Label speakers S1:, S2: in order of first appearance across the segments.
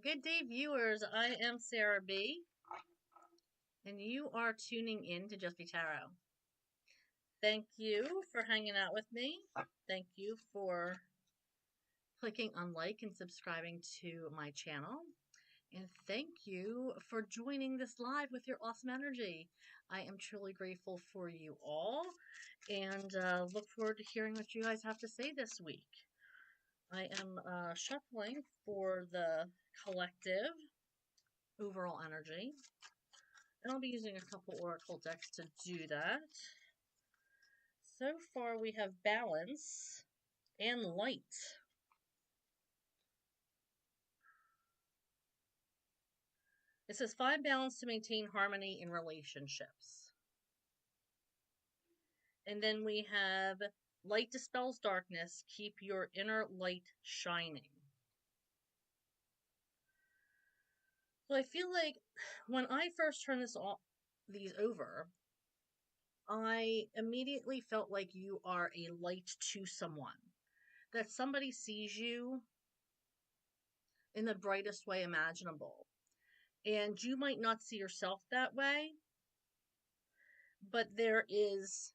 S1: Good day, viewers. I am Sarah B, and you are tuning in to Just Be Tarot. Thank you for hanging out with me. Thank you for clicking on like and subscribing to my channel. And thank you for joining this live with your awesome energy. I am truly grateful for you all, and look forward to hearing what you guys have to say this week. I am shuffling for the collective overall energy. And I'll be using a couple oracle decks to do that. So far we have balance and light. It says find balance to maintain harmony in relationships. And then we have light dispels darkness. Keep your inner light shining. So I feel like when I first turned these over, I immediately felt like you are a light to someone. That somebody sees you in the brightest way imaginable. And you might not see yourself that way, but there is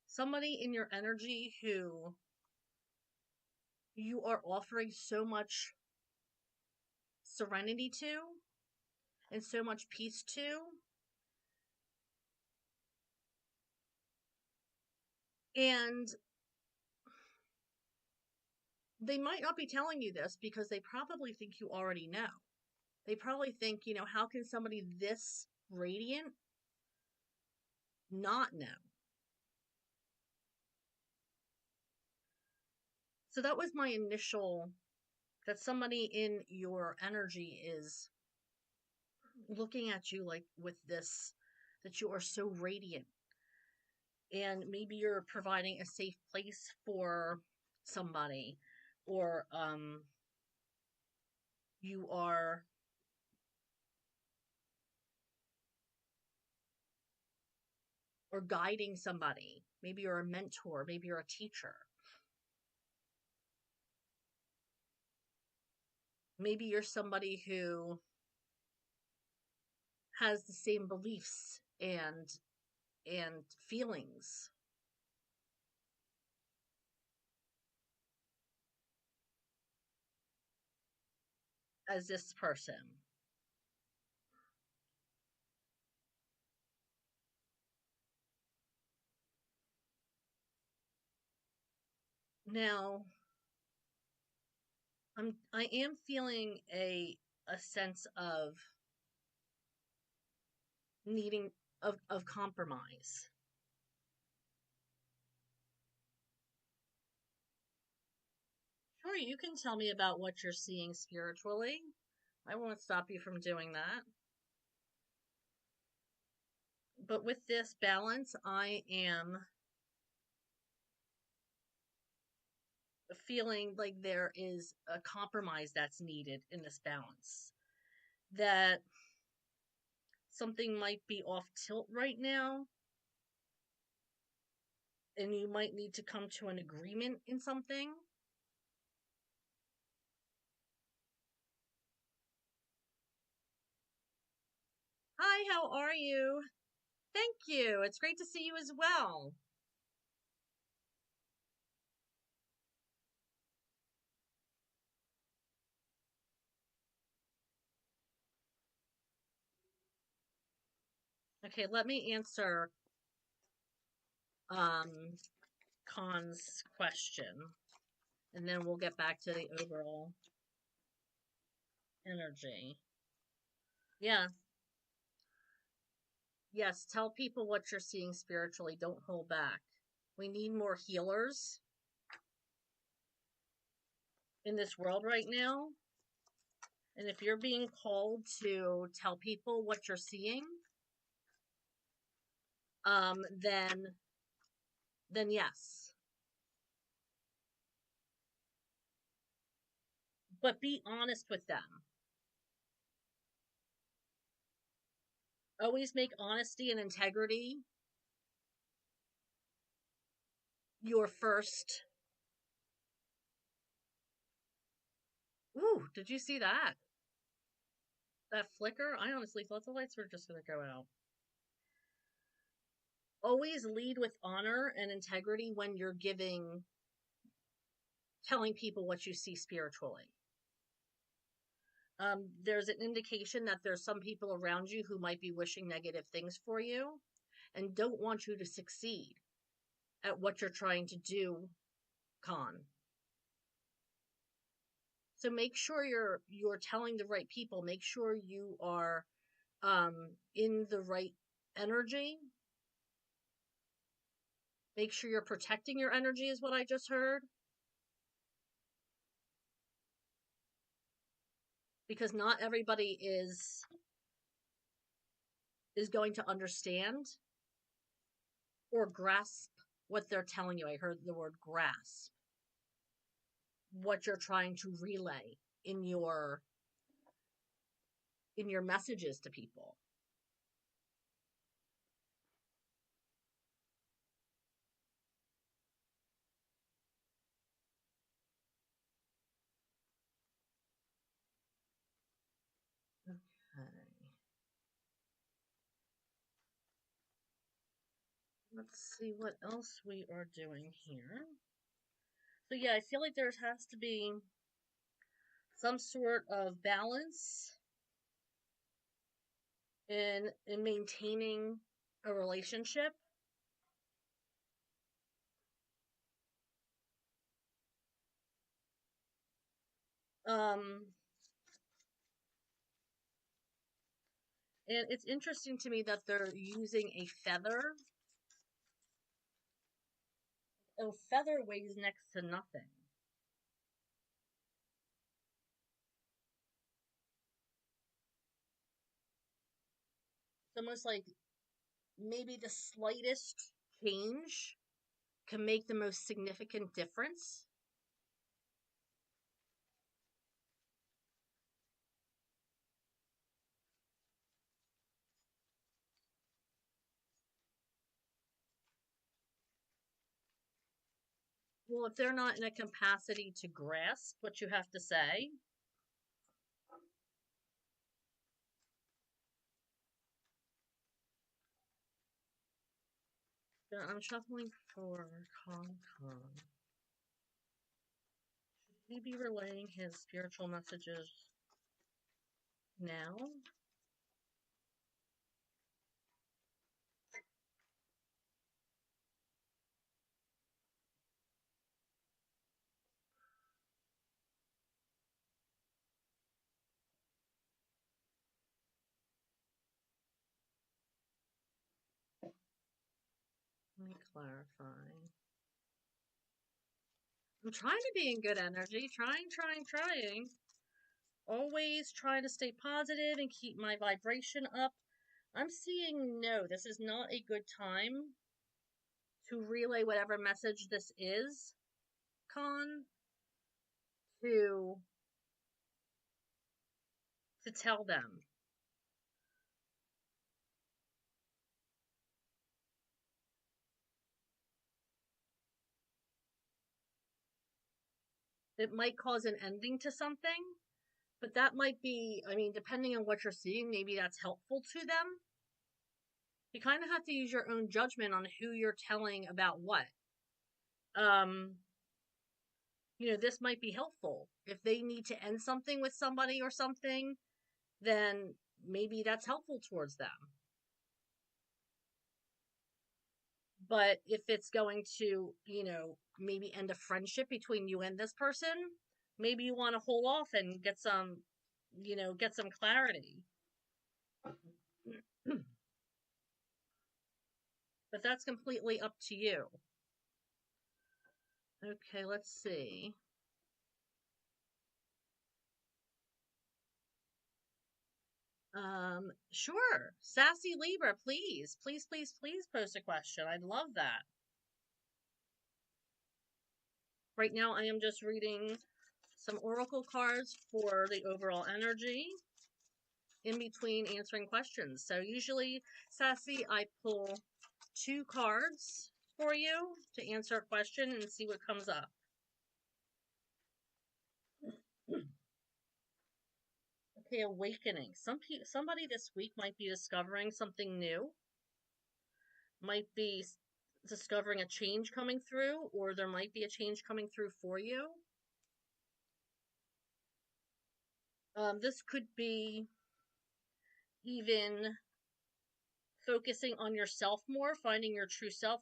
S1: somebody in your energy who you are offering so much serenity to and so much peace to. And they might not be telling you this because they probably think you already know. They probably think, how can somebody this radiant not know? So that was my initial, that somebody in your energy is looking at you like with this, that you are so radiant. And maybe you're providing a safe place for somebody, or you are or guiding somebody. Maybe you're a mentor, maybe you're a teacher. Maybe you're somebody who has the same beliefs and feelings as this person. Now, I am feeling a sense of needing of compromise. Sure, you can tell me about what you're seeing spiritually. I won't stop you from doing that. But with this balance, I am feeling like there is a compromise that's needed in this balance. That something might be off tilt right now, and you might need to come to an agreement in something. Hi, how are you? Thank you. It's great to see you as well. Okay, let me answer Khan's question, and then we'll get back to the overall energy. Yeah. Yes, tell people what you're seeing spiritually. Don't hold back. We need more healers in this world right now. And if you're being called to tell people what you're seeing, then yes. But be honest with them. Always make honesty and integrity your first Ooh, did you see that? That flicker? I honestly thought the lights were just going to go out. Always lead with honor and integrity when you're telling people what you see spiritually. There's an indication that there's some people around you who might be wishing negative things for you and don't want you to succeed at what you're trying to do, Con. So make sure you're telling the right people. Make sure you are in the right energy. Make sure you're protecting your energy is what I just heard. Because not everybody is going to understand or grasp what they're telling you. I heard the word grasp. What you're trying to relay in your messages to people. Okay. Let's see what else we are doing here. So yeah, I feel like there has to be some sort of balance in maintaining a relationship. Um, and it's interesting to me that they're using a feather. A feather weighs next to nothing. It's almost like maybe the slightest change can make the most significant difference. Well, if they're not in a capacity to grasp what you have to say, then I'm shuffling for Kong Kong. Should he be relaying his spiritual messages now? Let me clarify. I'm trying to be in good energy. Trying. Always trying to stay positive and keep my vibration up. I'm seeing no, this is not a good time to relay whatever message this is, Con, to tell them. It might cause an ending to something, but that might be, I mean, depending on what you're seeing, maybe that's helpful to them. You kind of have to use your own judgment on who you're telling about what. Um, this might be helpful. If they need to end something with somebody or something, then maybe that's helpful towards them. But if it's going to, maybe end a friendship between you and this person, maybe you want to hold off and get some, get some clarity. But that's completely up to you. Okay, let's see. Sure. Sassy Libra, please. Please post a question. I'd love that. Right now, I am just reading some oracle cards for the overall energy in between answering questions. So usually, Sassy, I pull 2 cards for you to answer a question and see what comes up. Okay, awakening. Somebody this week might be discovering something new, might be discovering a change coming through, or there might be a change coming through for you. This could be even focusing on yourself more, finding your true self,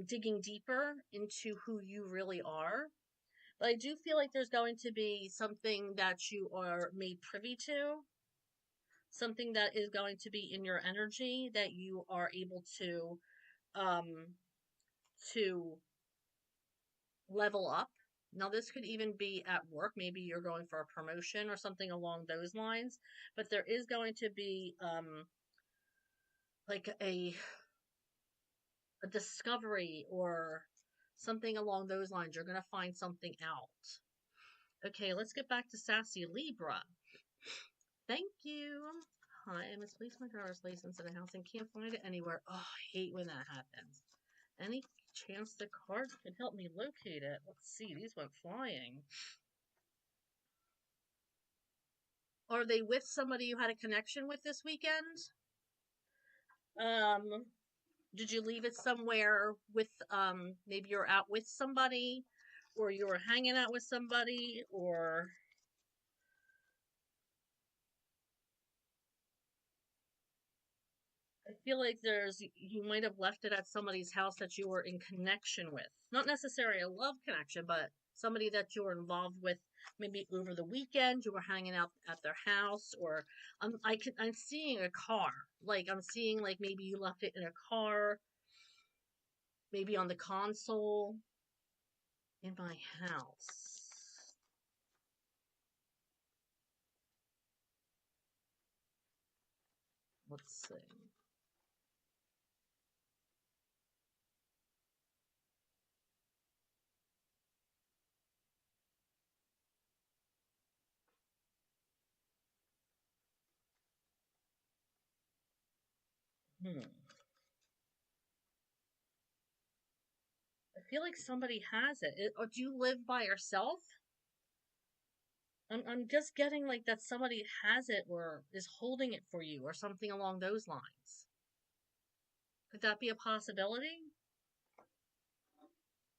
S1: digging deeper into who you really are. But I do feel like there's going to be something that you are made privy to, something that is going to be in your energy that you are able um to level up. Now, this could even be at work. Maybe you're going for a promotion or something along those lines. But there is going to be like a discovery or something along those lines. You're going to find something out. Okay, let's get back to Sassy Libra. Thank you. Hi, I misplaced my driver's license in the house and can't find it anywhere. Oh, I hate when that happens. Any chance the cards can help me locate it? Let's see, these went flying. Are they with somebody you had a connection with this weekend? Um, did you leave it somewhere with, maybe you're out with somebody, or you were hanging out with somebody, or I feel like you might have left it at somebody's house that you were in connection with. Not necessarily a love connection, but somebody that you were involved with maybe over the weekend. You were hanging out at their house, or I'm seeing a car. Like, I'm seeing, like, maybe you left it in a car, maybe on the console in my house. Let's see. I feel like somebody has it. Or do you live by yourself? I'm just getting like that somebody has it or is holding it for you or something along those lines. Could that be a possibility?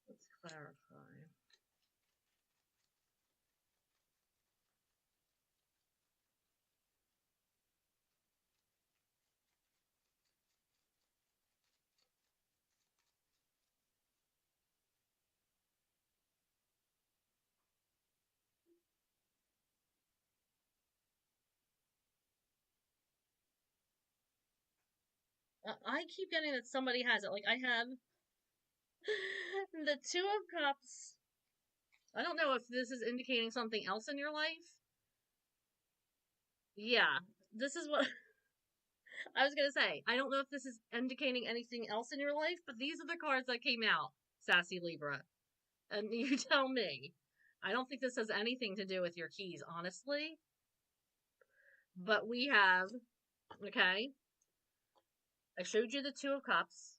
S1: Let's clarify. I keep getting that somebody has it. Like, I have the Two of Cups. I don't know if this is indicating something else in your life. Yeah, this is what I was gonna say. I don't know if this is indicating anything else in your life, but these are the cards that came out, Sassy Libra. And you tell me. I don't think this has anything to do with your keys, honestly. But we have, okay, I showed you the Two of Cups.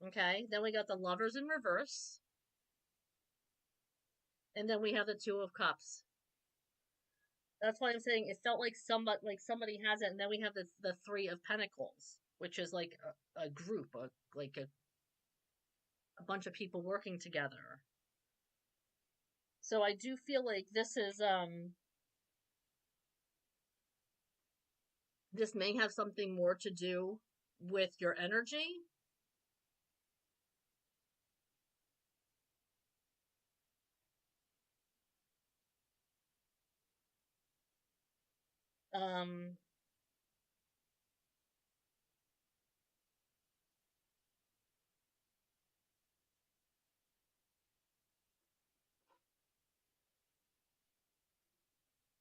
S1: Okay, then we got the Lovers in reverse. And then we have the Two of Cups. That's why I'm saying it felt like somebody has it, and then we have the Three of Pentacles, which is like a group, like a bunch of people working together. So I do feel like this may have something more to do with your energy. Um,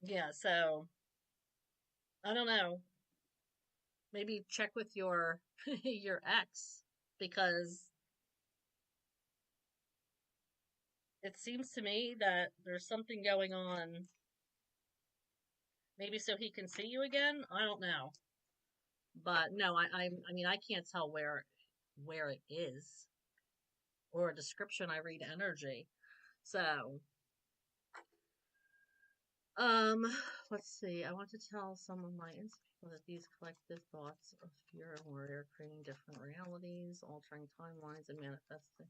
S1: yeah, so I don't know. Maybe check with your your ex, because it seems to me that there's something going on. Maybe so he can see you again. I don't know, but no, I mean, I can't tell where it is, or a description. I read energy, so Um, let's see. I want to tell some of my people that these collective thoughts of fear and worry are creating different realities, altering timelines, and manifesting.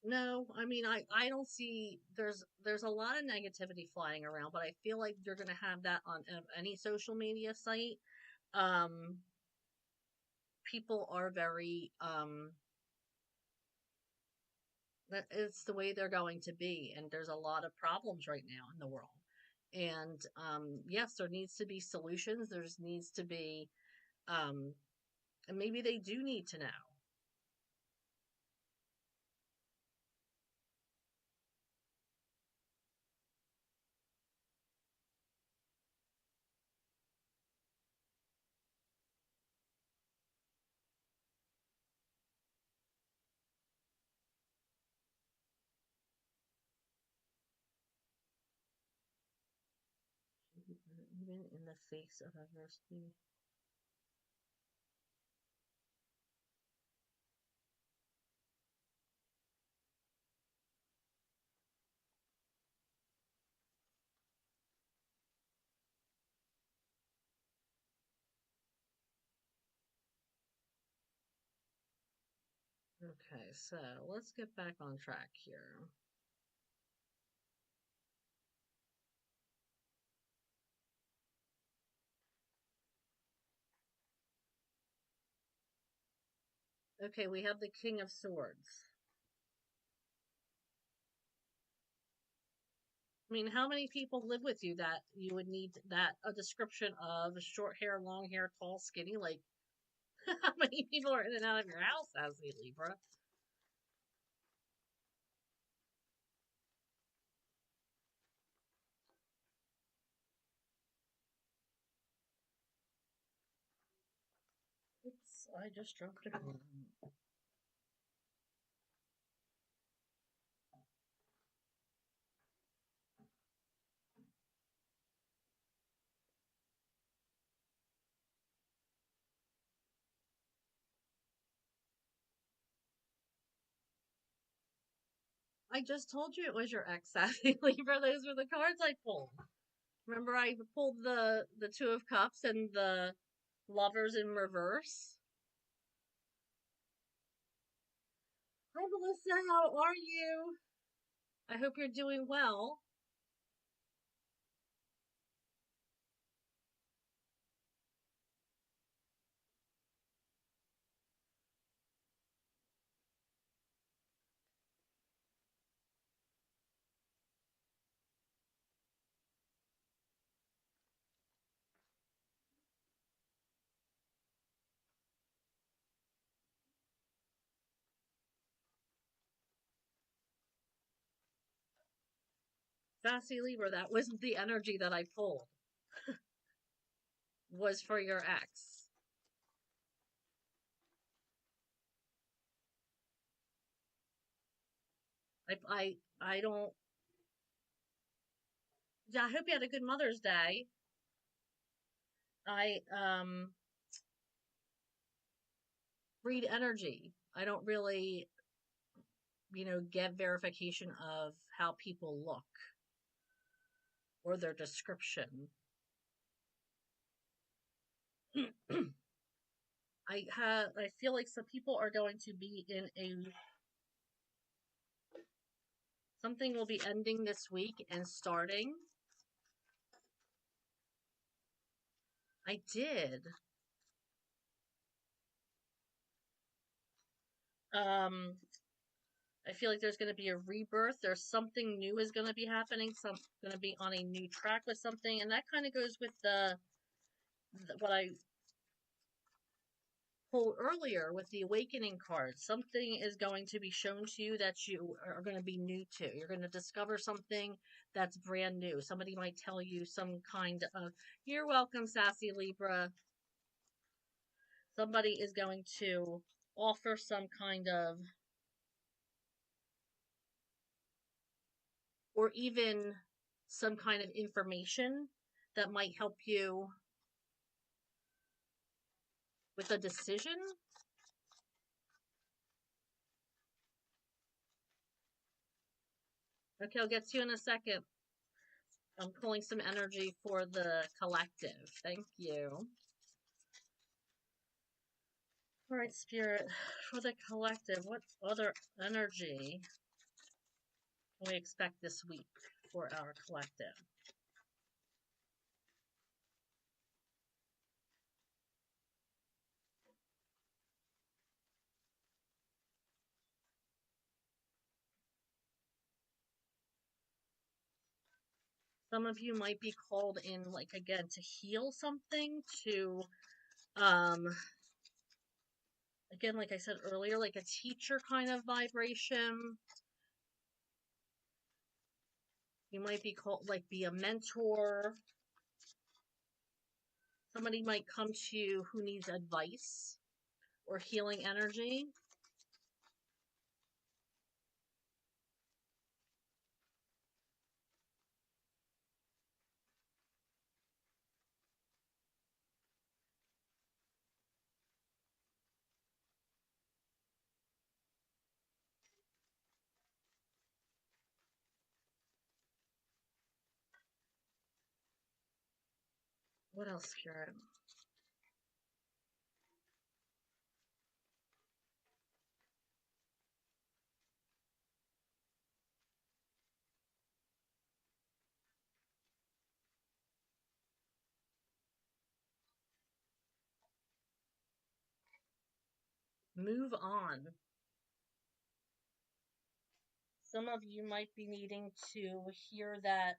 S1: No, I mean I don't see there's a lot of negativity flying around, but I feel like you're gonna have that on any social media site. Um, people are very that it's the way they're going to be, and there's a lot of problems right now in the world. And yes, there needs to be solutions. There's needs to be um, and maybe they do need to know. Even in the face of adversity. Okay, so let's get back on track here. Okay, we have the King of Swords. I mean, how many people live with you that you would need that a description of short hair, long hair, tall, skinny? Like, how many people are in and out of your house as a Libra? Oops, I just dropped a coin. I just told you it was your ex sassy Libra. Those were the cards I pulled. Remember, I pulled the Two of Cups and the Lovers in reverse. Hi, Melissa. How are you? I hope you're doing well. Sassy Libra, that wasn't the energy that I pulled. Was for your ex. I don't. Yeah, I hope you had a good Mother's Day. I read energy. I don't really, get verification of how people look or their description. I feel like some people are going to be in a something will be ending this week and starting. I did. Um I feel like there's going to be a rebirth. There's something new is going to be happening. Some going to be on a new track with something, and that kind of goes with the what I pulled earlier with the awakening card. Something is going to be shown to you that you are going to be new to. You're going to discover something that's brand new. Somebody might tell you some kind of, you're welcome, Sassy Libra. Somebody is going to offer some kind of, or even some kind of information that might help you with a decision. Okay, I'll get to you in a second. I'm pulling some energy for the collective. Thank you. All right, Spirit, for the collective, what other energy can we expect this week for our collective? Some of you might be called in, like, again, to heal something, to, again, like I said earlier, like a teacher kind of vibration. You might be called, like, be a mentor. Somebody might come to you who needs advice or healing energy. What else, Spirit? Move on. Some of you might be needing to hear that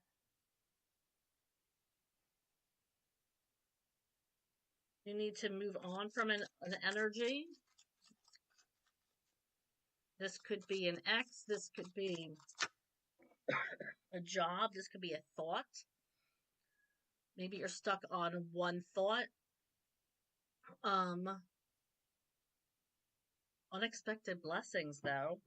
S1: you need to move on from an energy. This could be an ex, this could be a job, this could be a thought. Maybe you're stuck on one thought. Unexpected blessings, though.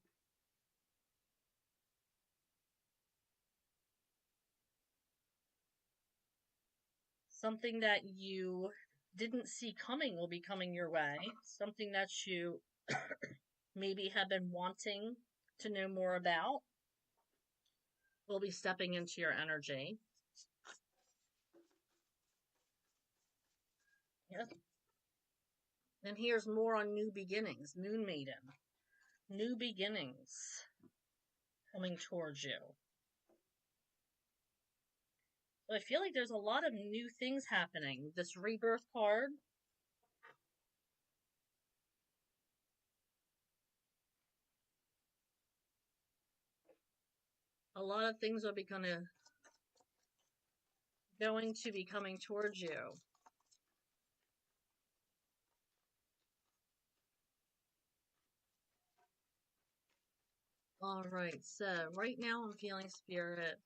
S1: Something that you didn't see coming will be coming your way. Something that you maybe have been wanting to know more about will be stepping into your energy. Yep. And here's more on new beginnings. Moon Maiden. New beginnings coming towards you. So I feel like there's a lot of new things happening. This rebirth card. A lot of things are going to be coming towards you. All right, so right now I'm feeling Spirit.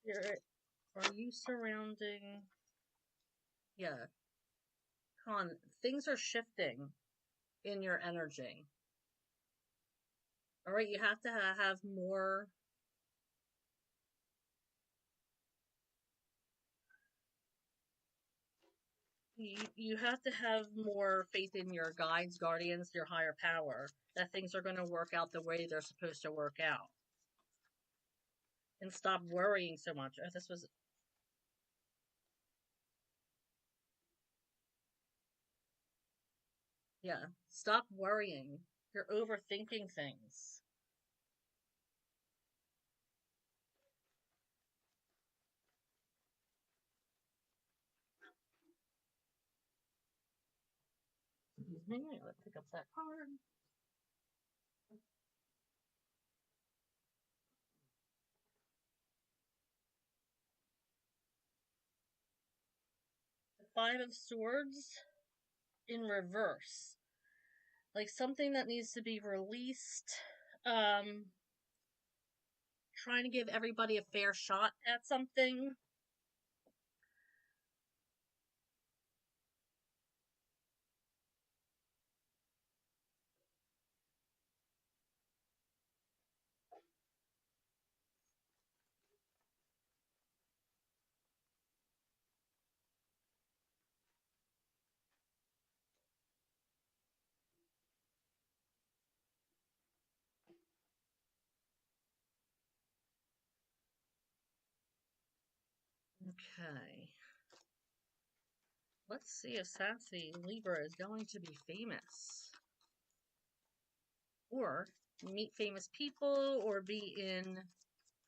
S1: Spirit, are you surrounding? Yeah, things are shifting in your energy. All right, you have to have more. You have to have more faith in your guides, guardians, your higher power, that things are going to work out the way they're supposed to work out. And stop worrying so much. Oh, this was. Yeah, stop worrying. You're overthinking things. Excuse me, let's pick up that card. The Five of Swords in reverse. Like something that needs to be released. um, trying to give everybody a fair shot at something. Okay. Let's see if Sassy Libra is going to be famous. Or meet famous people, or be in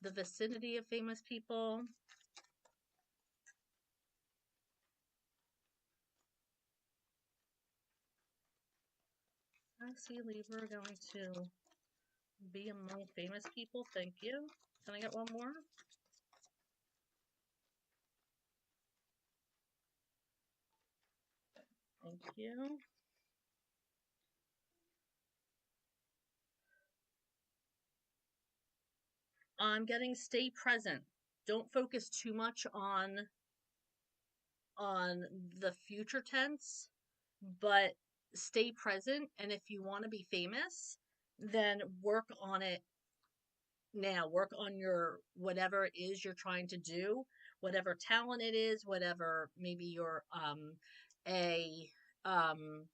S1: the vicinity of famous people. Sassy Libra going to be among famous people. Thank you. Can I get one more? Thank you. I'm getting stay present. Don't focus too much on the future tense, but stay present. And if you want to be famous, then work on it now. Work on your whatever it is you're trying to do, whatever talent it is, whatever maybe you're a um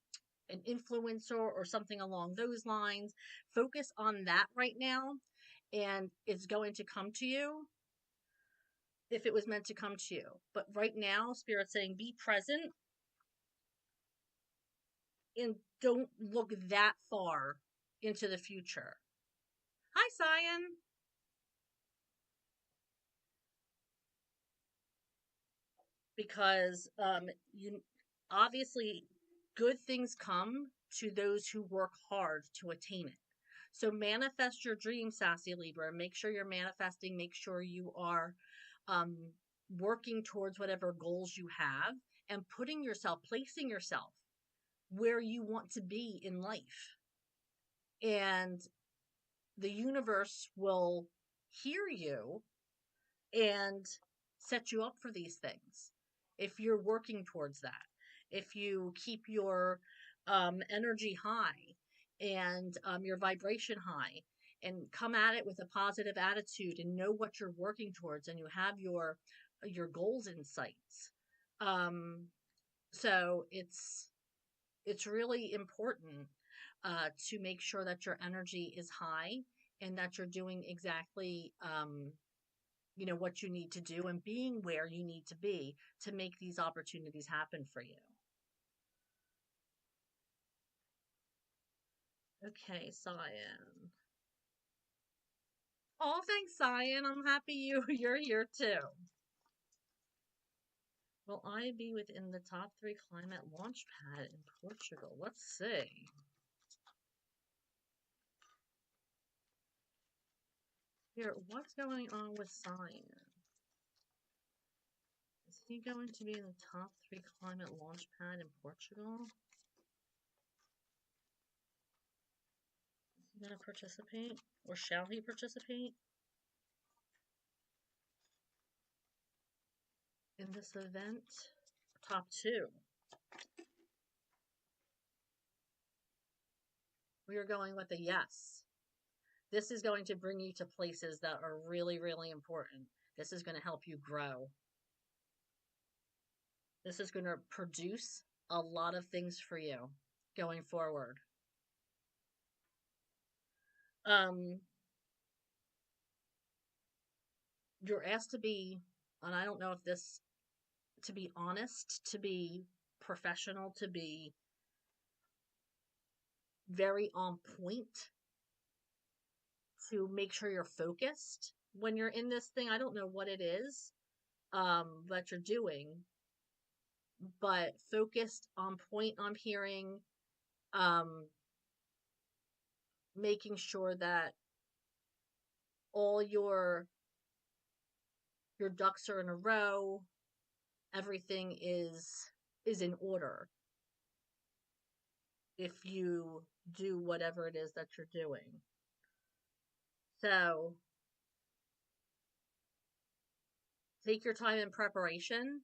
S1: an influencer or something along those lines. Focus on that right now, and it's going to come to you if it was meant to come to you. But right now, Spirit's saying be present and don't look that far into the future. Hi, Cyan. Because you obviously good things come to those who work hard to attain it. So manifest your dream, Sassy Libra. Make sure you're manifesting. Make sure you are um, working towards whatever goals you have and placing yourself where you want to be in life. And the universe will hear you and set you up for these things if you're working towards that. If you keep your energy high and your vibration high and come at it with a positive attitude and know what you're working towards and you have your goals in sights. Um, so it's really important to make sure that your energy is high and that you're doing exactly what you need to do and being where you need to be to make these opportunities happen for you. Okay, Cyan. Oh, thanks, Cyan. I'm happy you're here too. Will I be within the top 3 climate launch pad in Portugal? Let's see. Here, what's going on with Cyan? Is he going to be in the top 3 climate launch pad in Portugal? Is he going to participate? Or shall he participate in this event? Top 2. We are going with a yes. This is going to bring you to places that are really, really important. This is going to help you grow. This is going to produce a lot of things for you going forward. Um, you're asked to be, and I don't know if this, to be honest, to be professional, to be very on point, to make sure you're focused when you're in this thing. I don't know what it is that you're doing, but focused, on point. I'm hearing um, making sure that all your ducks are in a row, everything is in order if you do whatever it is that you're doing. So take your time in preparation,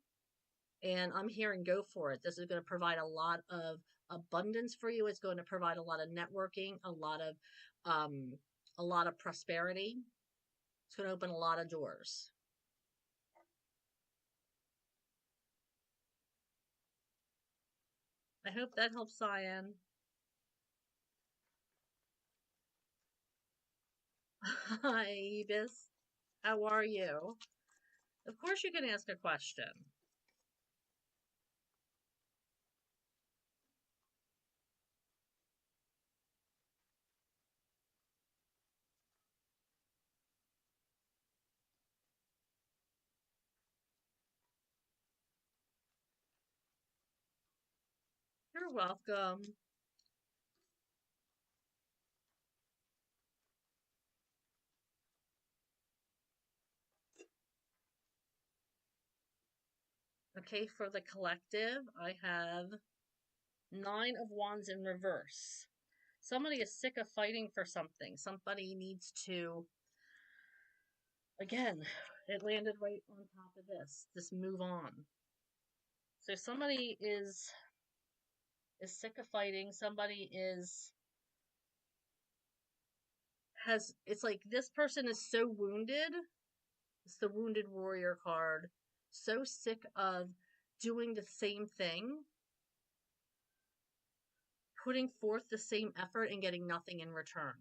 S1: and I'm hearing go for it. This is going to provide a lot of abundance for you. It's going to provide a lot of networking, um, a lot of prosperity. It's going to open a lot of doors. I hope that helps, Cyan. Hi, Ibis. How are you? Of course, you can ask a question. You're welcome. Okay, for the collective, I have Nine of Wands in reverse. Somebody is sick of fighting for something. Somebody needs to, again, it landed right on top of this. Just move on. So somebody is sick of fighting. Somebody is has it's like this person is so wounded. It's the wounded warrior card. So sick of doing the same thing, putting forth the same effort and getting nothing in return.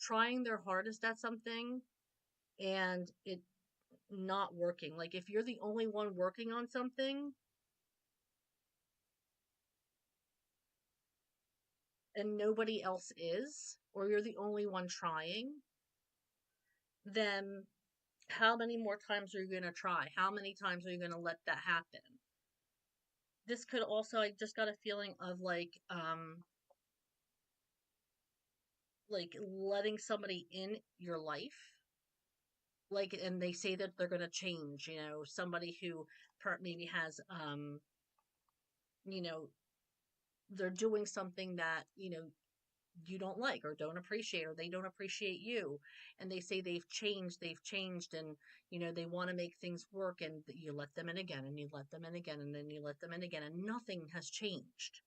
S1: Trying their hardest at something and it not working. Like if you're the only one working on something and nobody else is, or you're the only one trying, then how many more times are you going to try? How many times are you going to let that happen? This could also, I just got a feeling of like letting somebody in your life, like, and they say that they're going to change, somebody who maybe has you know they're doing something that you don't like or don't appreciate, or they don't appreciate you, and they say they've changed, and they want to make things work, and you let them in again, and you let them in again, and then you let them in again, and nothing has changed.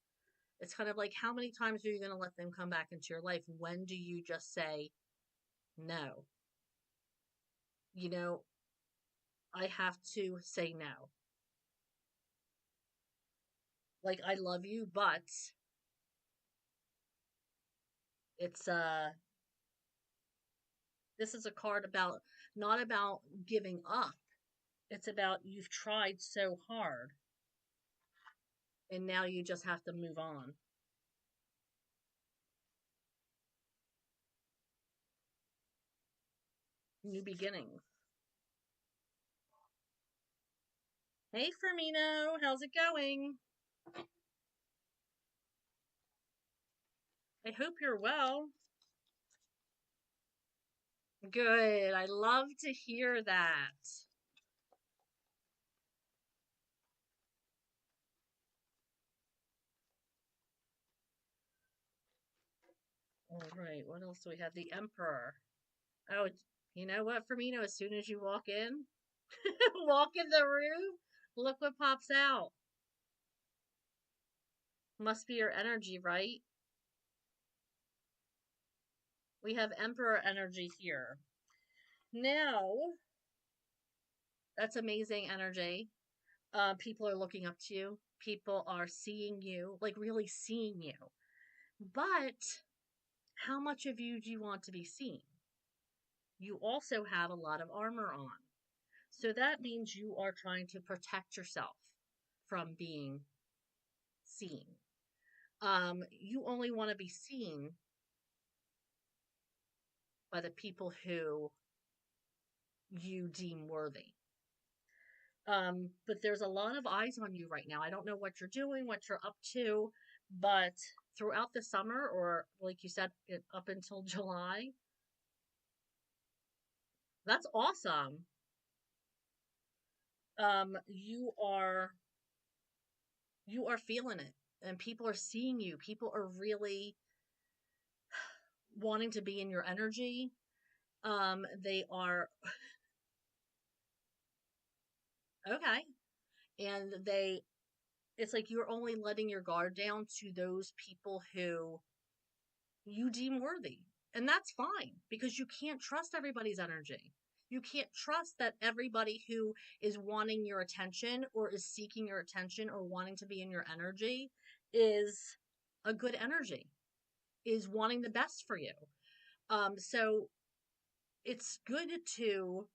S1: It's kind of like, how many times are you going to let them come back into your life? When do you just say no? you know I have to say no. Like, I love you, but it's this is a card about, not about giving up. It's about, you've tried so hard and now you just have to move on. New beginnings. Hey, Firmino, how's it going? I hope you're well. Good. I love to hear that. All right, what else do we have? The Emperor. Oh, you know what, Firmino? As soon as you walk in, walk in the room, look what pops out. Must be your energy, right? We have Emperor energy here. Now, that's amazing energy. People are looking up to you. People are seeing you, like really seeing you. But how much of you do you want to be seen? You also have a lot of armor on. So that means you are trying to protect yourself from being seen. You only want to be seen by the people who you deem worthy. But there's a lot of eyes on you right now. I don't know what you're doing, what you're up to, but throughout the summer, or like you said, up until July, that's awesome. You are feeling it, and people are seeing you. People are really wanting to be in your energy. They are okay. And it's like you're only letting your guard down to those people who you deem worthy. And that's fine because you can't trust everybody's energy. You can't trust that everybody who is wanting your attention or is seeking your attention or wanting to be in your energy is a good energy, is wanting the best for you. So it's good to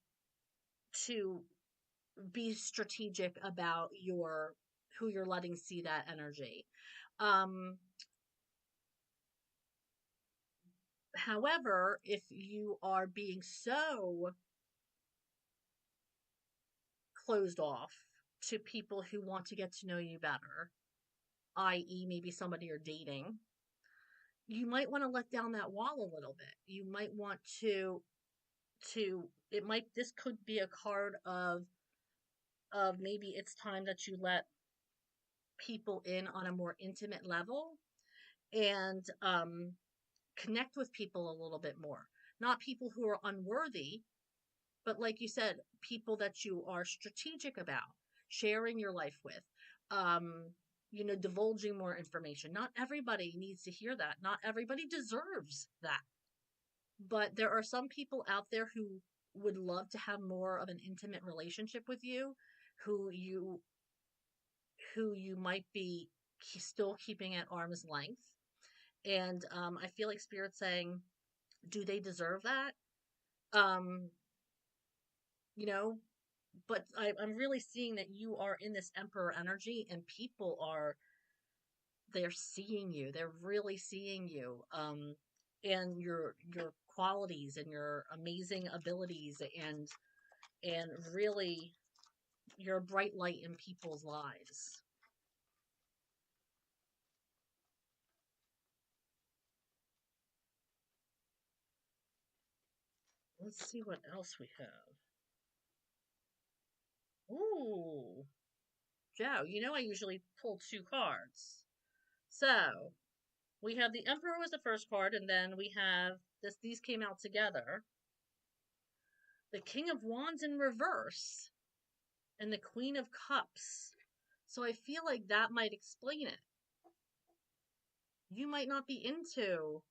S1: be strategic about your who you're letting see that energy. Um, However, if you are being so closed off to people who want to get to know you better, i.e., maybe somebody you're dating, you might want to let down that wall a little bit. You might want this could be a card of maybe it's time that you let people in on a more intimate level and connect with people a little bit more. Not people who are unworthy, but like you said, people that you are strategic about sharing your life with, um, divulging more information. Not everybody needs to hear that. Not everybody deserves that. But there are some people out there who would love to have more of an intimate relationship with you, who you who you might be still keeping at arm's length. And I feel like Spirit's saying, do they deserve that? Um, you know, but I'm really seeing that you are in this emperor energy and people they're seeing you. They're really seeing you. And your qualities and your amazing abilities and really you're a bright light in people's lives. Let's see what else we have. Ooh, Joe, I usually pull two cards. So, we have the Emperor was the first card, and then we have these came out together. The King of Wands in reverse and the Queen of Cups. So I feel like that might explain it. You might not be into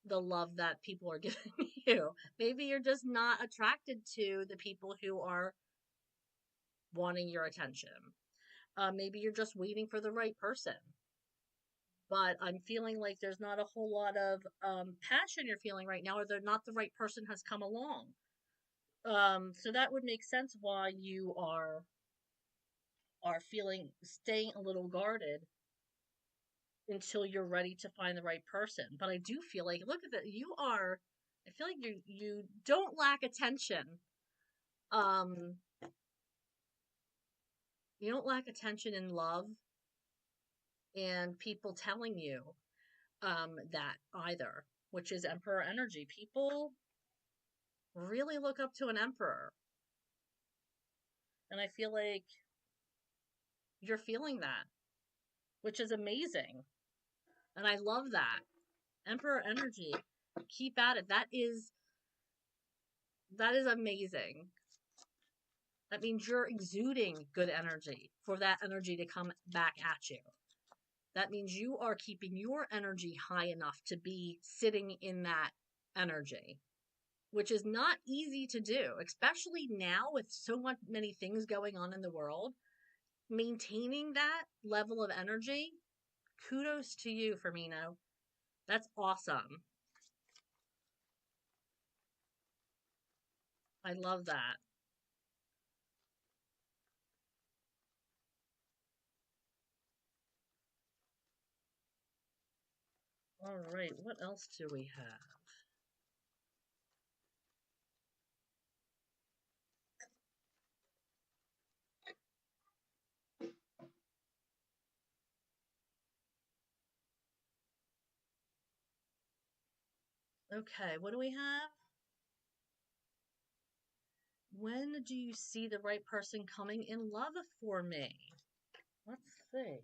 S1: the love that people are giving you. Maybe you're just not attracted to the people who are wanting your attention. Maybe you're just waiting for the right person. But I'm feeling like there's not a whole lot of passion you're feeling right now, or they're not the right person has come along. So that would make sense why you are feeling staying a little guarded until you're ready to find the right person. But I do feel like look at that I feel like you don't lack attention. Um you don't lack attention and love and people telling you that either, which is emperor energy. People really look up to an emperor. And I feel like you're feeling that, which is amazing. And I love that. Emperor energy. Keep at it. That is amazing. That means you're exuding good energy for that energy to come back at you. That means you are keeping your energy high enough to be sitting in that energy, which is not easy to do, especially now with so much many things going on in the world. Maintaining that level of energy, kudos to you, Firmino. That's awesome. I love that. All right, what else do we have? Okay, what do we have? When do you see the right person coming in love for me? Let's see.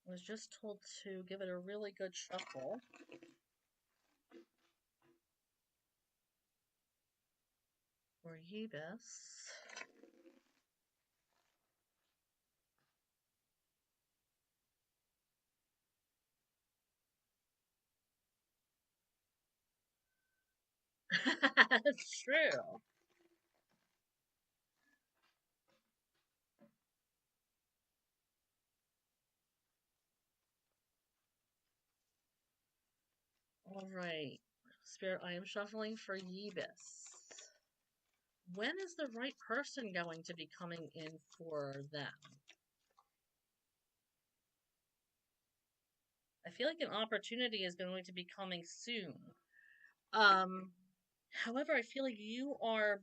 S1: I was just told to give it a really good shuffle. For Yebus. That's true. All right. Spirit, I am shuffling for Yebus. When is the right person going to be coming in for them? I feel like an opportunity is going to be coming soon. Um, However, I feel like you are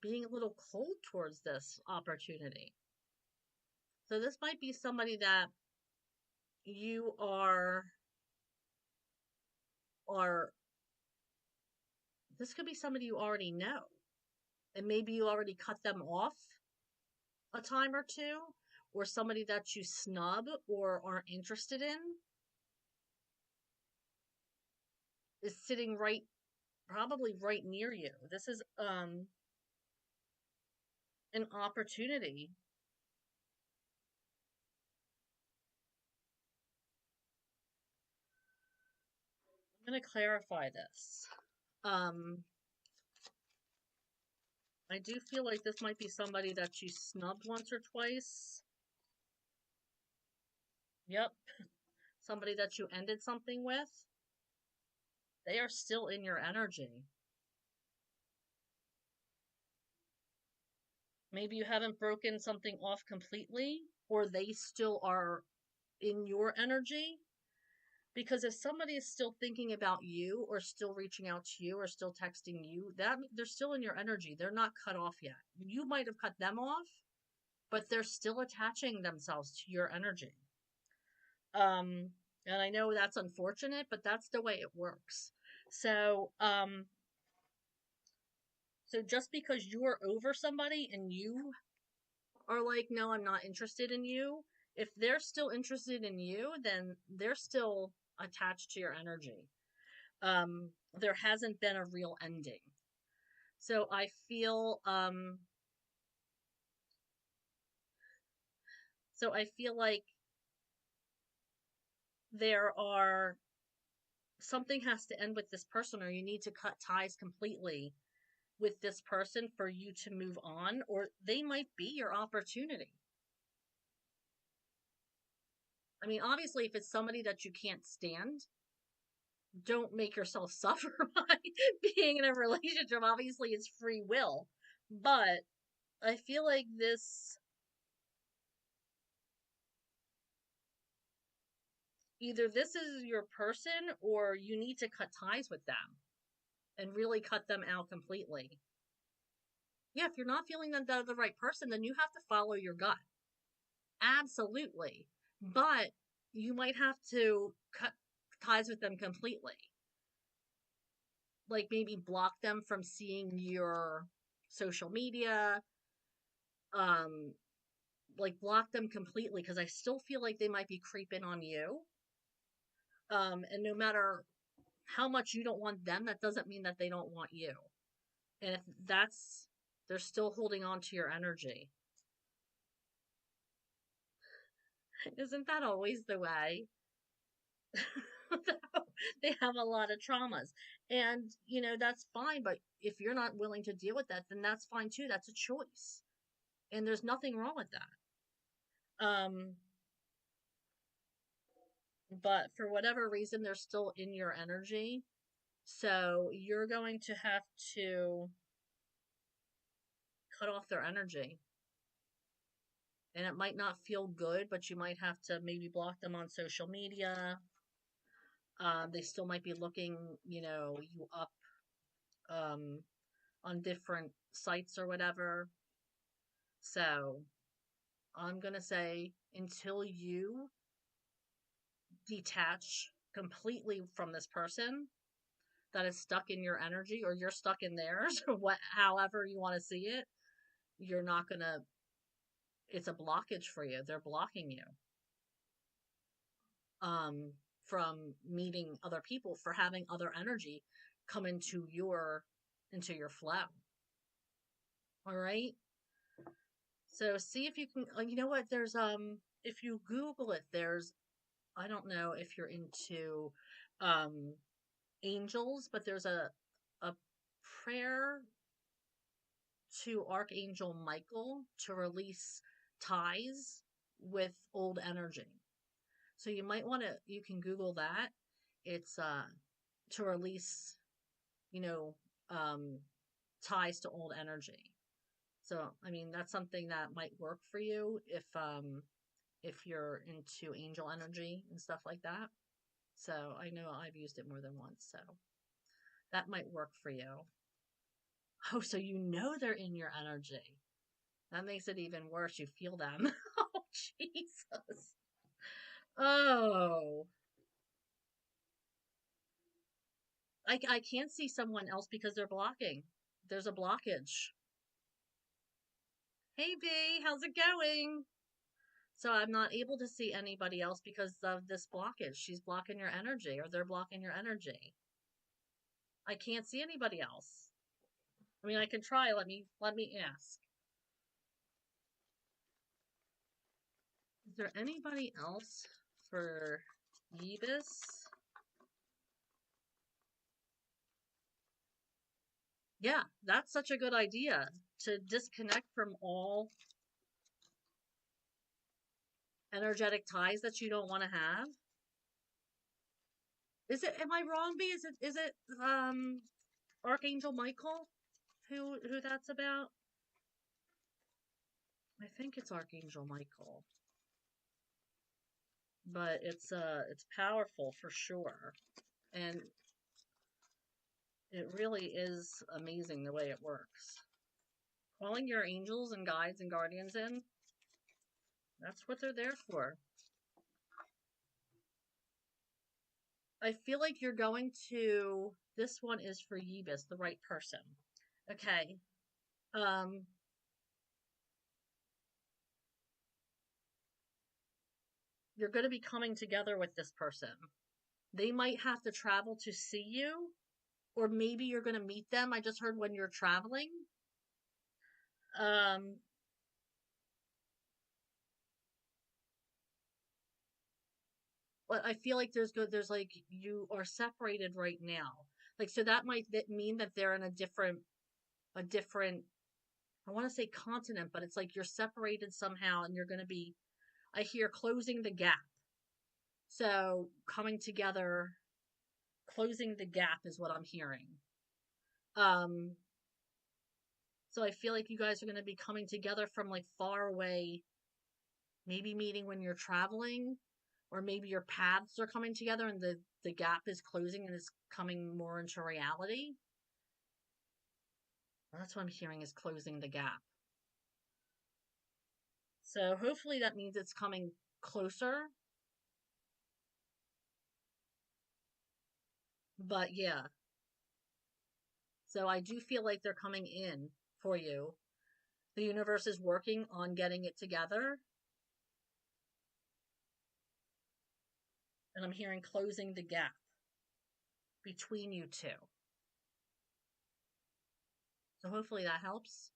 S1: being a little cold towards this opportunity. So this might be somebody that you are this could be somebody you already know. And maybe you already cut them off a time or two, or somebody that you snub or aren't interested in is sitting probably right near you. This is an opportunity. I'm going to clarify this. Um, I do feel like this might be somebody that you snubbed once or twice. Yep. Somebody that you ended something with. They are still in your energy. Maybe you haven't broken something off completely, or they still are in your energy. Because if somebody is still thinking about you or still reaching out to you or still texting you, that they're still in your energy. They're not cut off yet. You might have cut them off, but they're still attaching themselves to your energy. Um, and I know that's unfortunate, but that's the way it works. So, so just because you're over somebody and you are like, no, I'm not interested in you. If they're still interested in you, then they're still attached to your energy. There hasn't been a real ending. So I feel like there are something has to end with this person, or you need to cut ties completely with this person for you to move on, or they might be your opportunity. I mean, obviously, if it's somebody that you can't stand, don't make yourself suffer by being in a relationship. Obviously, it's free will. But I feel like either this is your person or you need to cut ties with them and really cut them out completely. Yeah, if you're not feeling that they're the right person, then you have to follow your gut. Absolutely. But you might have to cut ties with them completely. Like maybe block them from seeing your social media, um like block them completely because I still feel like they might be creeping on you. And no matter how much you don't want them, that doesn't mean that they don't want you. And if that's they're still holding on to your energy. Isn't that always the way? They have a lot of traumas. And, that's fine, but if you're not willing to deal with that, then that's fine too. That's a choice. And there's nothing wrong with that. Um, but for whatever reason, they're still in your energy. So you're going to have to cut off their energy. And it might not feel good, but you might have to maybe block them on social media. They still might be looking, you up um, on different sites or whatever. So I'm going to say until you detach completely from this person that is stuck in your energy or you're stuck in theirs, or however you want to see it, you're not going to, it's a blockage for you. They're blocking you. um, from meeting other people, for having other energy come into your flow. All right. So see if you can. You know what? There's if you Google it, there's, I don't know if you're into um angels, but there's a prayer to Archangel Michael to release ties with old energy. So you might want to, you can Google that. It's to release, you know, um ties to old energy. So I mean that's something that might work for you if you're into angel energy and stuff like that. So I know I've used it more than once, so that might work for you. Oh, so you know they're in your energy. That makes it even worse. You feel them. Oh, Jesus. Oh, I can't see someone else because they're blocking. There's a blockage. Hey, B, how's it going? So I'm not able to see anybody else because of this blockage. She's blocking your energy, or they're blocking your energy. I can't see anybody else. I mean, I can try. Let me ask. Is there anybody else for Yebus? Yeah, that's such a good idea to disconnect from all energetic ties that you don't want to have. Is it, am I wrong, B? Is it Archangel Michael who that's about? I think it's Archangel Michael. But it's powerful for sure. And it really is amazing the way it works. Calling your angels and guides and guardians in, that's what they're there for. I feel like you're going to, this one is for Yebus, the right person. Okay. Um, you're going to be coming together with this person. They might have to travel to see you, or maybe you're going to meet them. I just heard when you're traveling. Um, but I feel like there's like you are separated right now. Like so that might mean that they're in a different I want to say continent, but it's like you're separated somehow and you're going to be, I hear, closing the gap. So coming together, closing the gap is what I'm hearing. Um so I feel like you guys are going to be coming together from like far away, maybe meeting when you're traveling, or maybe your paths are coming together and the gap is closing and is coming more into reality. That's what I'm hearing, is closing the gap. So hopefully that means it's coming closer. But yeah, so I do feel like they're coming in for you. The universe is working on getting it together. And I'm hearing closing the gap between you two. So hopefully that helps.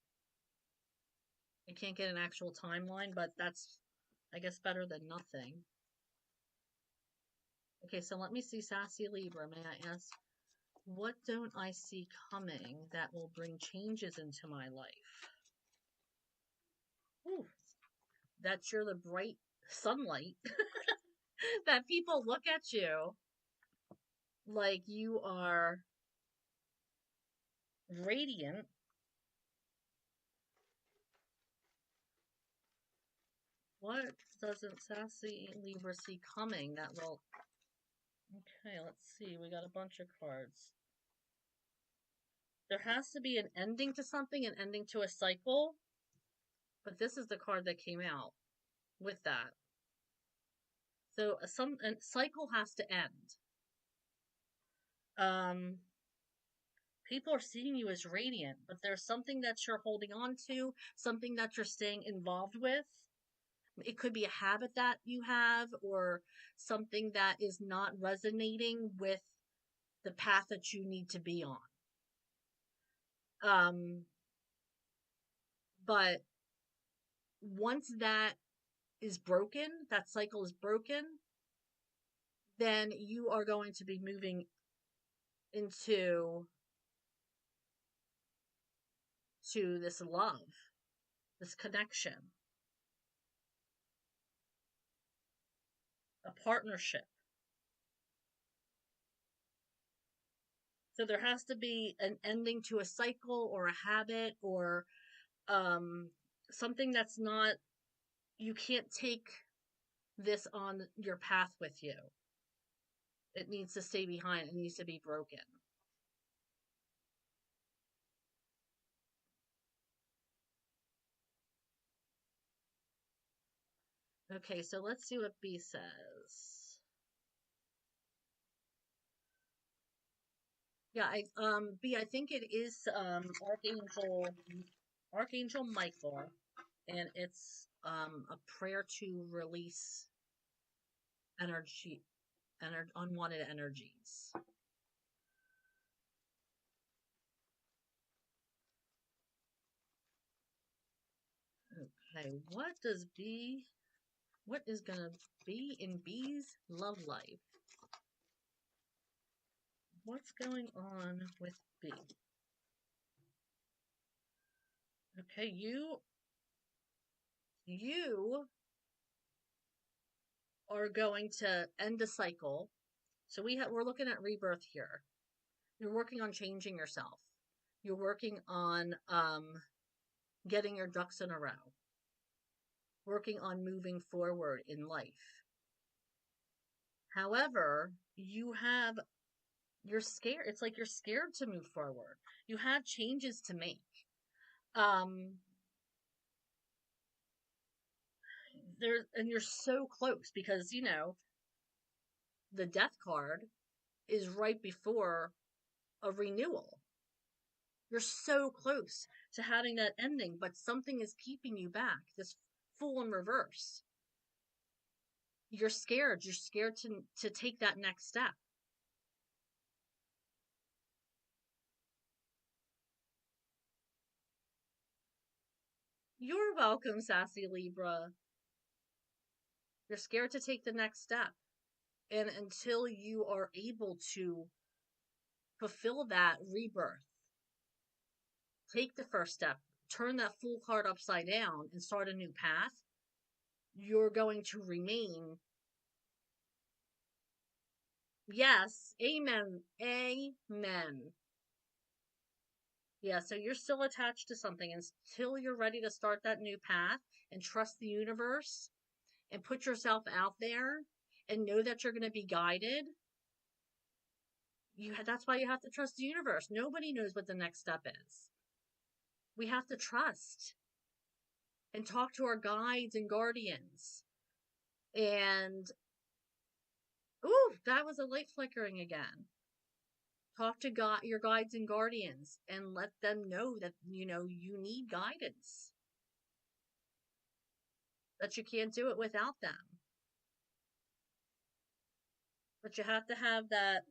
S1: I can't get an actual timeline, but that's, I guess, better than nothing. Okay, so let me see, Sassy Libra. May I ask, what don't I see coming that will bring changes into my life? Ooh, that you're the bright sunlight. That people look at you like you are radiant. What doesn't Sassy Libra see coming that will... Okay, let's see. We got a bunch of cards. There has to be an ending to something, an ending to a cycle. But this is the card that came out with that. So a cycle has to end. People are seeing you as radiant, but there's something that you're holding on to, something that you're staying involved with. It could be a habit that you have or something that is not resonating with the path that you need to be on. But once that is broken, that cycle is broken, then you are going to be moving into this love, this connection, a partnership. So there has to be an ending to a cycle or a habit or um, something that's not, you can't take this on your path with you. It needs to stay behind. It needs to be broken. Okay, so let's see what B says. Yeah, B, I think it is Archangel Michael, and it's a prayer to release energy, unwanted energies. Okay, what is gonna be in B's love life? What's going on with B? Okay, you are going to end a cycle. So we're looking at rebirth here. You're working on changing yourself. You're working on getting your ducks in a row. Working on moving forward in life. However, you're scared. It's like you're scared to move forward. You have changes to make. Um and you're so close because the death card is right before a renewal. You're so close to having that ending, but something is keeping you back. This Fool in reverse. You're scared. You're scared to take that next step. You're welcome, sassy Libra. You're scared to take the next step. And until you are able to fulfill that rebirth, take the first step, turn that Fool card upside down and start a new path, you're going to remain. Yes, amen. Amen. Yeah, so you're still attached to something until you're ready to start that new path and trust the universe and put yourself out there and know that you're going to be guided. That's why you have to trust the universe. Nobody knows what the next step is. We have to trust and talk to our guides and guardians. And ooh, that was a light flickering again. Talk to your guides and guardians and let them know that you need guidance. That you can't do it without them. But you have to have that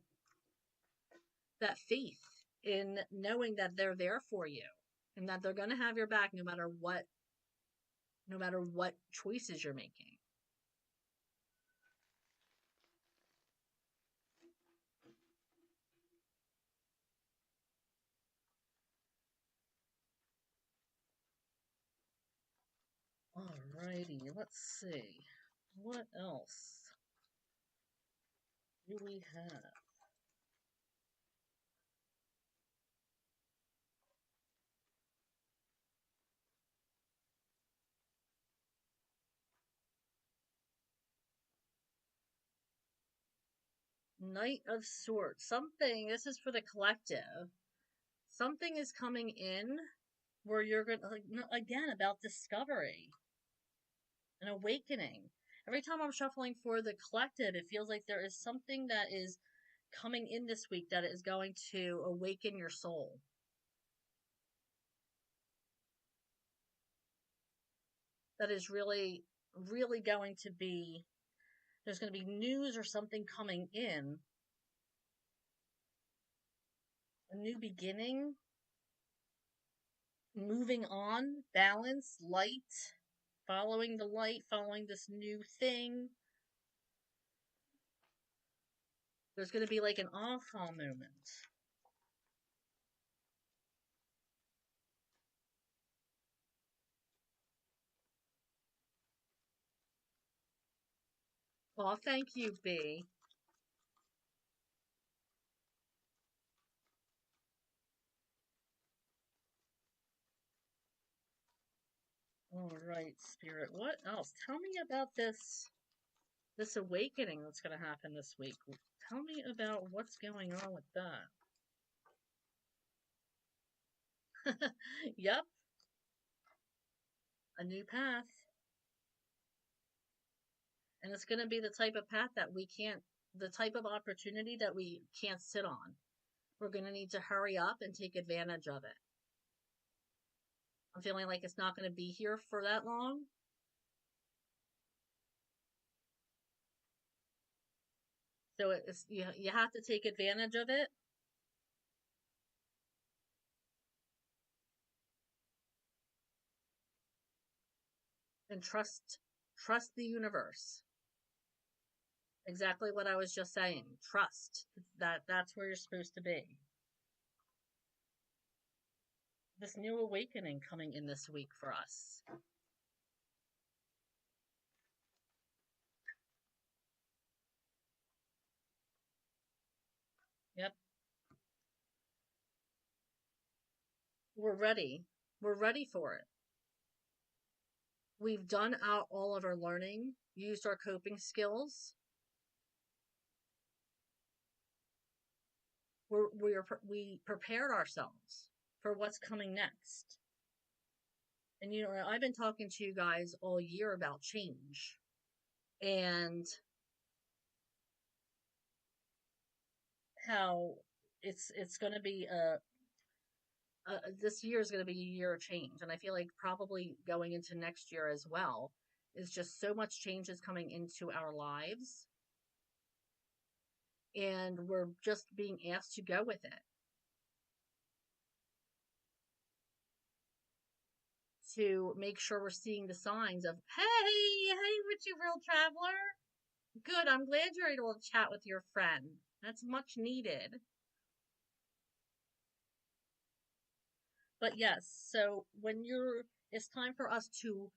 S1: faith in knowing that they're there for you and that they're going to have your back no matter what choices you're making. Alrighty, let's see. What else do we have? Knight of Swords. This is for the collective. Something is coming in where you're going to, again, about discovery and awakening. Every time I'm shuffling for the collective, it feels like there is something that is coming in this week that is going to awaken your soul. That is really really going to be, there's going to be news or something coming in, a new beginning, moving on, balance, light, following the light, following this new thing. There's going to be like an aha moment. Oh, thank you, B. All right, Spirit. What else? Tell me about this awakening that's going to happen this week. Tell me about what's going on with that. Yep, a new path. And it's going to be the type of path that we can't, the type of opportunity that we can't sit on. We're going to need to hurry up and take advantage of it. I'm feeling like it's not going to be here for that long. So it's you have to take advantage of it and trust the universe. Exactly what I was just saying. Trust that's where you're supposed to be. This new awakening coming in this week for us. Yep. We're ready. We're ready for it. We've done out all of our learning, used our coping skills. We prepared ourselves for what's coming next. And I've been talking to you guys all year about change. And how it's going to be this year is going to be a year of change, and I feel like probably going into next year as well is just so much change is coming into our lives, and we're just being asked to go with it, to make sure we're seeing the signs of hey witchy real traveler, good, I'm glad you're able to chat with your friend, that's much needed. But yes, so it's time for us to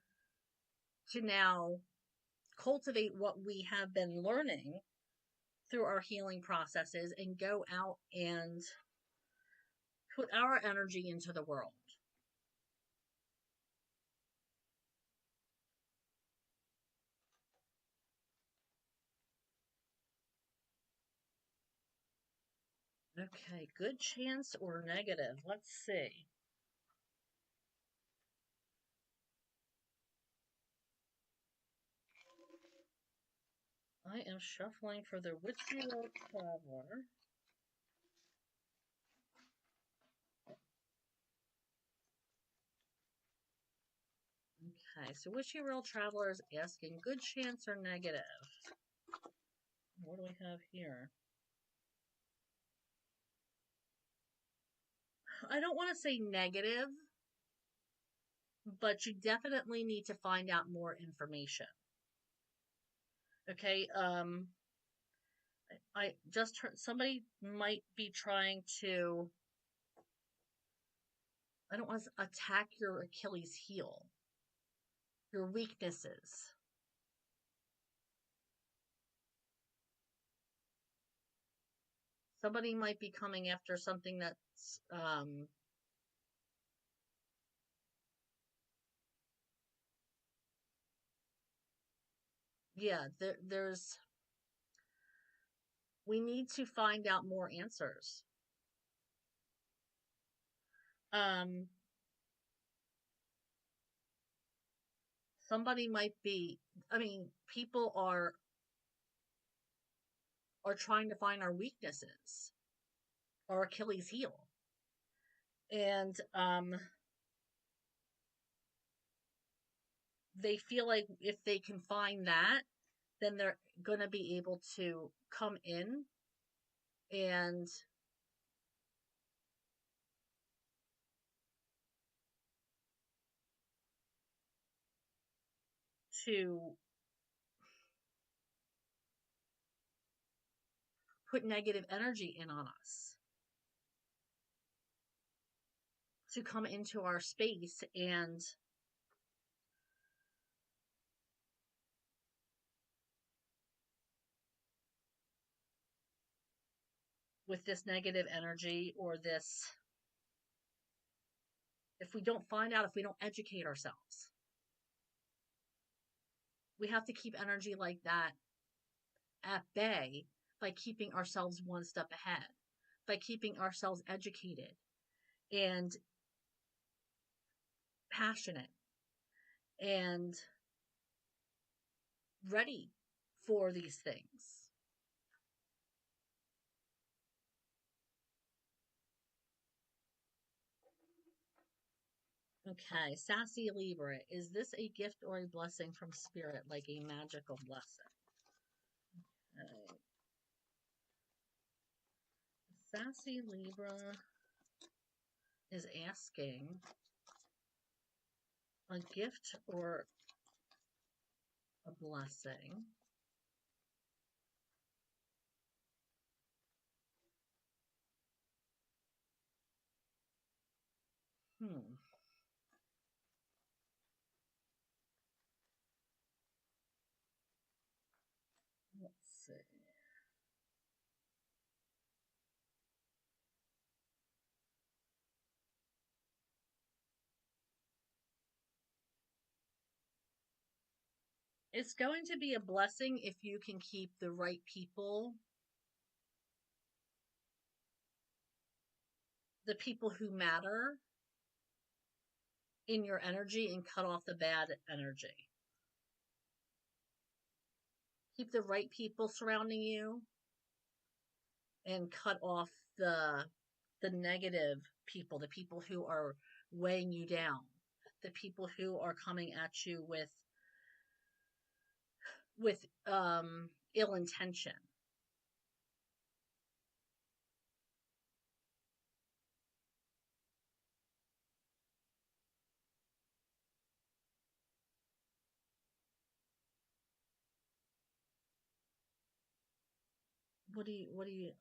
S1: now cultivate what we have been learning through our healing processes and go out and put our energy into the world. Okay, good chance or negative? Let's see. I am shuffling for the Witchy World Traveler. Okay, so Witchy World Traveler is asking good chance or negative? What do we have here? I don't want to say negative, but you definitely need to find out more information. Okay, I just heard somebody might be trying to, I don't want to attack your Achilles heel, your weaknesses. Somebody might be coming after something that's, yeah, we need to find out more answers. Um, Somebody might be, I mean, people are trying to find our weaknesses, our Achilles heel. And they feel like if they can find that, then they're going to be able to come in and to put negative energy in on us, to come into our space and with this negative energy, or this, if we don't find out, if we don't educate ourselves, we have to keep energy like that at bay by keeping ourselves one step ahead, by keeping ourselves educated and passionate and ready for these things. Okay, Sassy Libra. Is this a gift or a blessing from spirit, like a magical blessing? Okay. Sassy Libra is asking a gift or a blessing. Hmm. Let's see. It's going to be a blessing if you can keep the right people, the people who matter in your energy, and cut off the bad energy. Keep the right people surrounding you and cut off the the negative people, the people who are weighing you down, the people who are coming at you with ill intention. What do you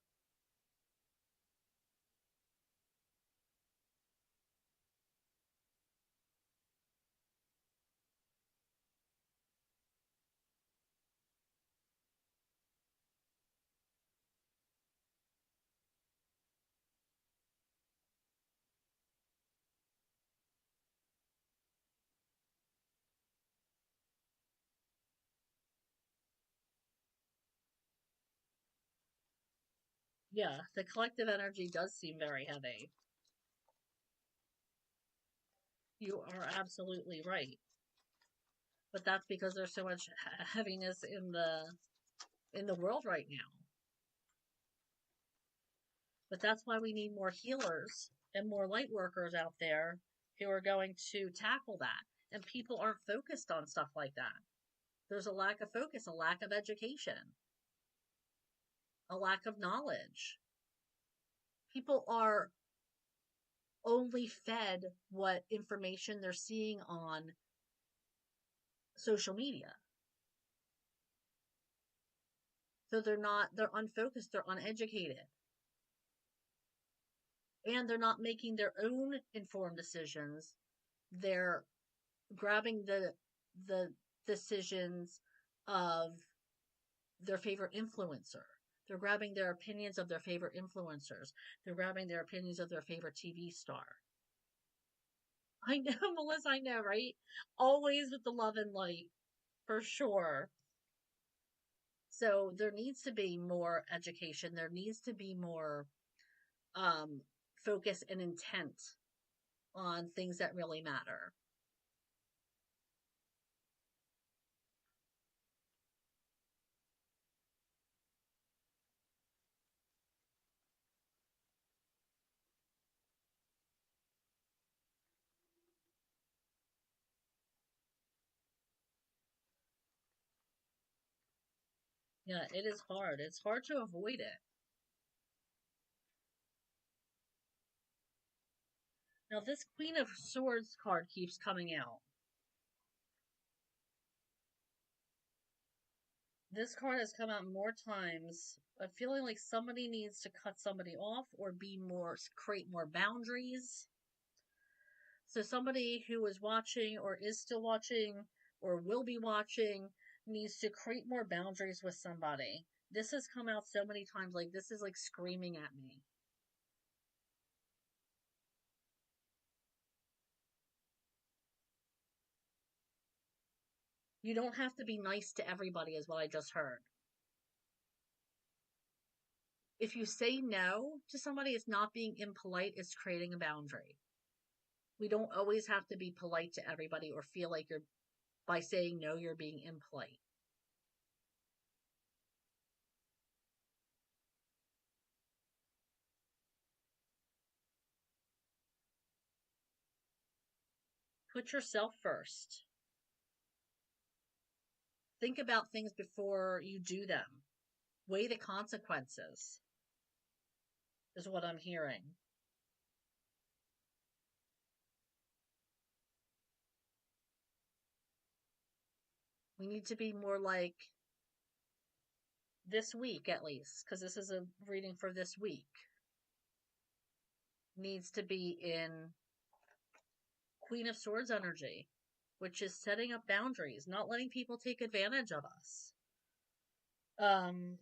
S1: Yeah, the collective energy does seem very heavy. You are absolutely right. But that's because there's so much heaviness in the world right now. But that's why we need more healers and more light workers out there who are going to tackle that. And people aren't focused on stuff like that. There's a lack of focus, a lack of education, a lack of knowledge. People are only fed what information they're seeing on social media. So they're unfocused, they're uneducated. And they're not making their own informed decisions. They're grabbing the decisions of their favorite influencer. They're grabbing their opinions of their favorite influencers. They're grabbing their opinions of their favorite TV star. I know, Melissa, I know, right? Always with the love and light, for sure. So there needs to be more education. There needs to be more um, focus and intent on things that really matter. Yeah, it is hard. It's hard to avoid it. Now, this Queen of Swords card keeps coming out. This card has come out more times. I'm feeling like somebody needs to cut somebody off or create more boundaries. So somebody who is watching or is still watching or will be watching needs to create more boundaries with somebody. This has come out so many times. Like, this is like screaming at me. You don't have to be nice to everybody, is what I just heard. If you say no to somebody, it's not being impolite, it's creating a boundary. We don't always have to be polite to everybody or feel like by saying no, you're being impolite. Put yourself first. Think about things before you do them. Weigh the consequences, is what I'm hearing. We need to be more like this week, at least, because this is a reading for this week, needs to be in Queen of Swords energy, which is setting up boundaries, not letting people take advantage of us. Um,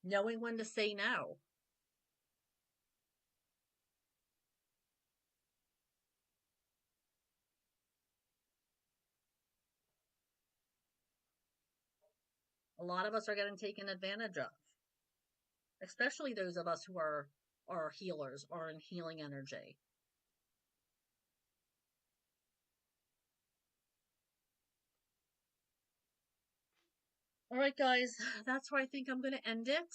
S1: Knowing when to say no. A lot of us are getting taken advantage of, especially those of us who are healers or in healing energy. All right, guys, that's where I think I'm going to end it.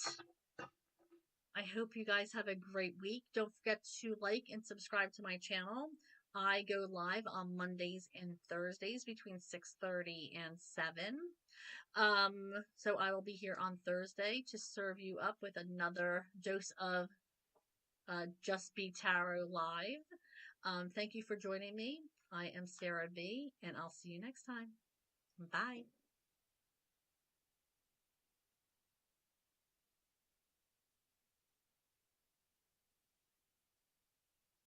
S1: I hope you guys have a great week. Don't forget to like and subscribe to my channel. I go live on Mondays and Thursdays between 6:30 and 7. So I will be here on Thursday to serve you up with another dose of Just Be Tarot Live. Thank you for joining me. I am Sarah B, and I'll see you next time. Bye.